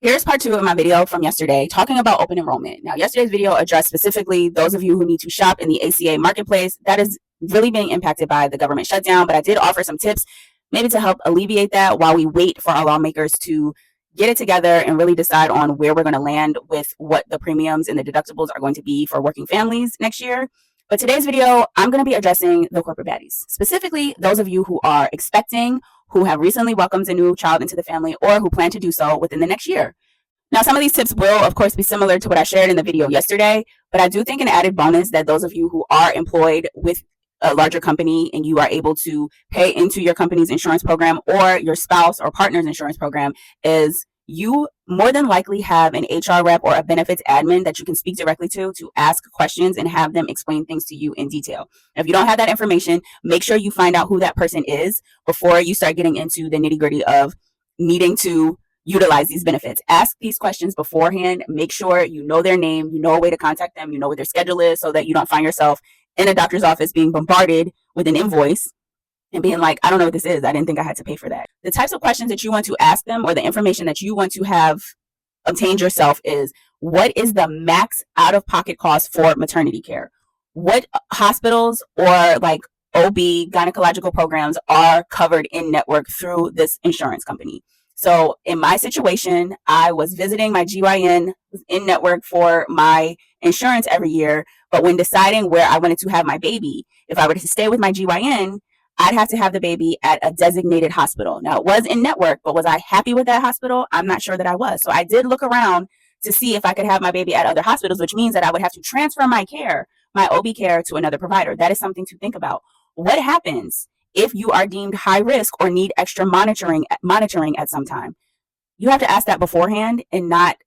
Here's part 2 of my video from yesterday talking about open enrollment. Now, yesterday's video addressed specifically those of you who need to shop in the ACA marketplace. That is really being impacted by the government shutdown, but I did offer some tips maybe to help alleviate that while we wait for our lawmakers to get it together and really decide on where we're going to land with what the premiums and the deductibles are going to be for working families next year. But today's video, I'm going to be addressing the corporate baddies, specifically those of you who are expecting, who have recently welcomed a new child into the family, or who plan to do so within the next year. Now, some of these tips will, of course, be similar to what I shared in the video yesterday, but I do think an added bonus that those of you who are employed with a larger company and you are able to pay into your company's insurance program or your spouse or partner's insurance program is you more than likely have an HR rep or a benefits admin that you can speak directly to ask questions and have them explain things to you in detail. If you don't have that information, make sure you find out who that person is before you start getting into the nitty-gritty of needing to utilize these benefits. Ask these questions beforehand. Make sure you know their name, you know a way to contact them, you know what their schedule is, so that you don't find yourself in a doctor's office being bombarded with an invoice and being like, I don't know what this is. I didn't think I had to pay for that. The types of questions that you want to ask them or the information that you want to have obtained yourself is, what is the max out-of-pocket cost for maternity care? What hospitals or like OB gynecological programs are covered in network through this insurance company? So in my situation, I was visiting my GYN in network for my insurance every year, but when deciding where I wanted to have my baby, if I were to stay with my GYN, I'd have to have the baby at a designated hospital. Now, it was in network, but was I happy with that hospital? I'm not sure that I was. So I did look around to see if I could have my baby at other hospitals, which means that I would have to transfer my care, my OB care, to another provider. That is something to think about. What happens if you are deemed high risk or need extra monitoring at some time? You have to ask that beforehand and not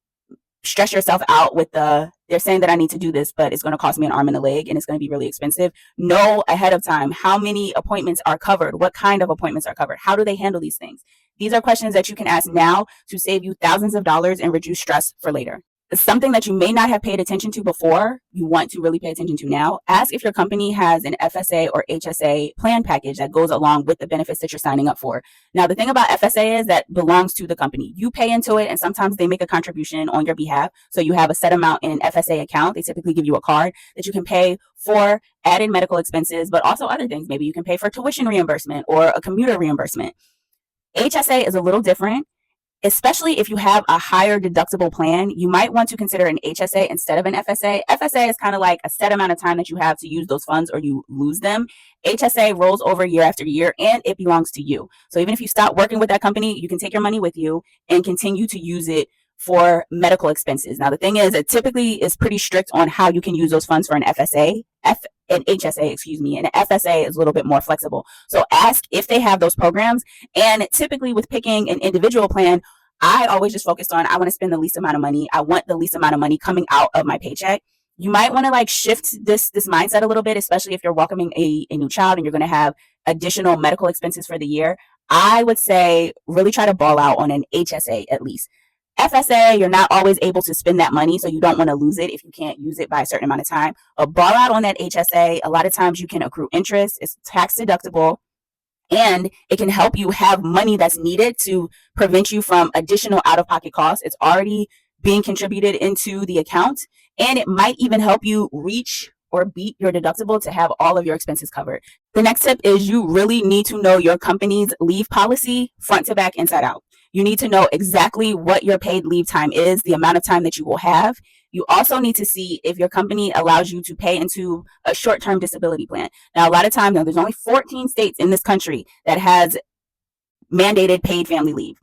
stress yourself out with they're saying that I need to do this, but it's going to cost me an arm and a leg and it's going to be really expensive. Know ahead of time how many appointments are covered, what kind of appointments are covered, how do they handle these things? These are questions that you can ask now to save you thousands of dollars and reduce stress for later. Something that you may not have paid attention to before, you want to really pay attention to now. Ask if your company has an FSA or HSA plan package that goes along with the benefits that you're signing up for. Now, the thing about FSA is that belongs to the company. You pay into it, and sometimes they make a contribution on your behalf. So you have a set amount in an FSA account. They typically give you a card that you can pay for added medical expenses, but also other things. Maybe you can pay for tuition reimbursement or a commuter reimbursement. HSA is a little different. Especially if you have a higher deductible plan, you might want to consider an HSA instead of an FSA. FSA is kind of like a set amount of time that you have to use those funds or you lose them. HSA rolls over year after year and it belongs to you. So even if you stop working with that company, you can take your money with you and continue to use it for medical expenses. Now, the thing is, it typically is pretty strict on how you can use those funds for an FSA. An HSA, and an FSA is a little bit more flexible. So ask if they have those programs. And typically with picking an individual plan, I always just focused on, I want to spend the least amount of money. I want the least amount of money coming out of my paycheck. You might want to like shift this mindset a little bit, especially if you're welcoming a new child and you're going to have additional medical expenses for the year. I would say really try to ball out on an HSA at least. FSA, you're not always able to spend that money, so you don't want to lose it if you can't use it by a certain amount of time. A ball out on that HSA, a lot of times you can accrue interest. It's tax deductible, and it can help you have money that's needed to prevent you from additional out-of-pocket costs. It's already being contributed into the account, and it might even help you reach or beat your deductible to have all of your expenses covered. The next tip is you really need to know your company's leave policy front to back, inside out. You need to know exactly what your paid leave time is, the amount of time that you will have. You also need to see if your company allows you to pay into a short-term disability plan. Now, a lot of times, there's only 14 states in this country that has mandated paid family leave.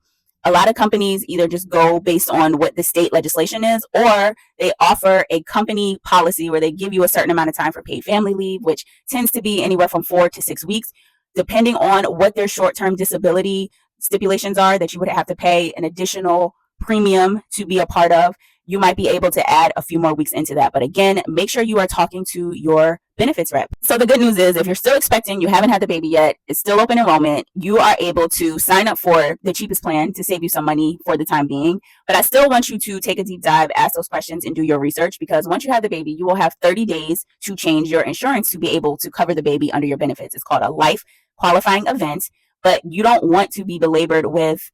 A lot of companies either just go based on what the state legislation is, or they offer a company policy where they give you a certain amount of time for paid family leave, which tends to be anywhere from 4 to 6 weeks, depending on what their short-term disability stipulations are that you would have to pay an additional premium to be a part of. You might be able to add a few more weeks into that. But again, make sure you are talking to your benefits rep. So the good news is, if you're still expecting, you haven't had the baby yet, it's still open enrollment, you are able to sign up for the cheapest plan to save you some money for the time being. But I still want you to take a deep dive, ask those questions, and do your research, because once you have the baby, you will have 30 days to change your insurance to be able to cover the baby under your benefits. It's called a life qualifying event, but you don't want to be belabored with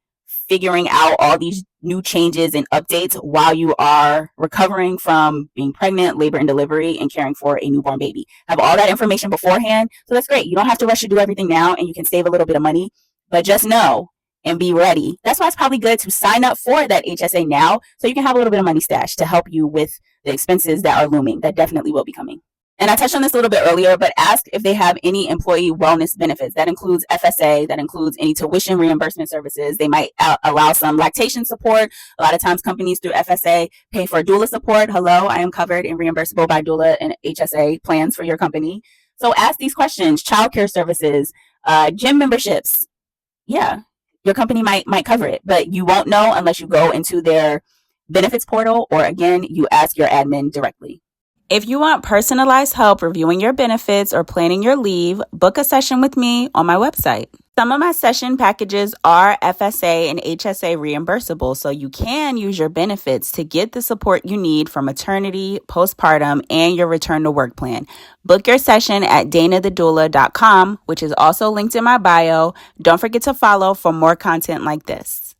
figuring out all these new changes and updates while you are recovering from being pregnant, labor and delivery, and caring for a newborn baby. Have all that information beforehand. So that's great. You don't have to rush to do everything now, and you can save a little bit of money, but just know and be ready. That's why it's probably good to sign up for that HSA now, so you can have a little bit of money stashed to help you with the expenses that are looming, that definitely will be coming. And I touched on this a little bit earlier, but ask if they have any employee wellness benefits. That includes FSA, that includes any tuition reimbursement services. They might allow some lactation support. A lot of times companies through FSA pay for doula support. Hello, I am covered in reimbursable by doula and HSA plans for your company. So ask these questions. Childcare services, gym memberships. Yeah, your company might cover it, but you won't know unless you go into their benefits portal, or again, you ask your admin directly. If you want personalized help reviewing your benefits or planning your leave, book a session with me on my website. Some of my session packages are FSA and HSA reimbursable, so you can use your benefits to get the support you need for maternity, postpartum, and your return to work plan. Book your session at danathedoula.com, which is also linked in my bio. Don't forget to follow for more content like this.